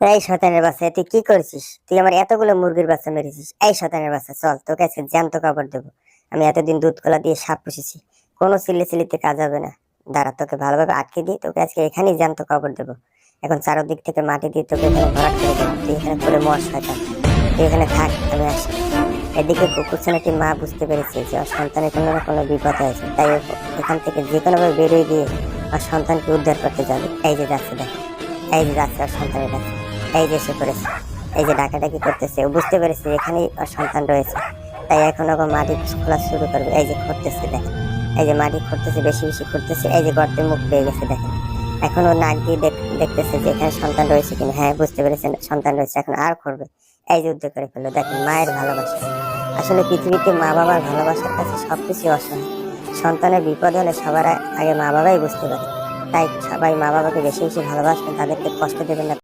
এই শয়তানের বাচ্চা, তুই কি করছিস? তুই আমার এতগুলো মুরগির বাচ্চা মেরেছিস। এই শয়তানের বাচ্চা, চল তোকে আজকে জ্যান্ত কাপড় দেবো। আমি এতদিন দুধ কলা দিয়ে সাপ পুষেছি, কোনো চিল্লিতে কাজ হবে না। দাঁড়া, তোকে ভালোভাবে আটকে দিয়ে তোকে আজকে এখানেই জ্যান্ত কাপড় দেবো। এখন চারদিক থেকে মাটি দিয়ে তোকে এখানে ভরাট করে দেবো। তুই এখানে পড়ে মর শয়তান, তুই এখানে থাক, আমি আসি। এদিকে কুকুর ছানাটির মা বুঝতে পেরেছে যে ওর সন্তানের কোনো না কোনো বিপদ হয়েছে, তাই ও এখান থেকে যে কোনোভাবে বেরিয়ে গিয়ে ওর সন্তানকে উদ্ধার করতে যাবে। এই যে যাচ্ছে, দেখ, এই যে যাচ্ছে ওর সন্তানের কাছে। এই যে এসে পড়েছে, এই যে ডাকাডাকি করতেছে। ও বুঝতে পেরেছে যে এখানেই ওর সন্তান রয়েছে, তাই এখন ওকে মাটি খোলা শুরু করবে। এই যে খুঁড়তেছে, দেখেন, এই যে মাটি খুঁড়তেছে, বেশি বেশি খুঁড়তেছে। এই যে গর্তের মুখ পেয়ে গেছে, দেখেন। এখন ও নাক দিয়ে দেখতেছে যে এখানে সন্তান রয়েছে কিনা। হ্যাঁ, বুঝতে পেরেছেন সন্তান রয়েছে, এখন আর করবে। এই যে উদ্ধার করে ফেললো, দেখেন, মায়ের ভালোবাসা। আসলে পৃথিবীতে মা বাবার ভালোবাসার কাছে সবকিছু অসহায়। সন্তানের বিপদ হলে সবার আগে মা বাবাই বুঝতে পারে। তাই সবাই মা বাবাকে বেশি বেশি ভালোবাসবেন, তাদেরকে কষ্ট দেবেন না।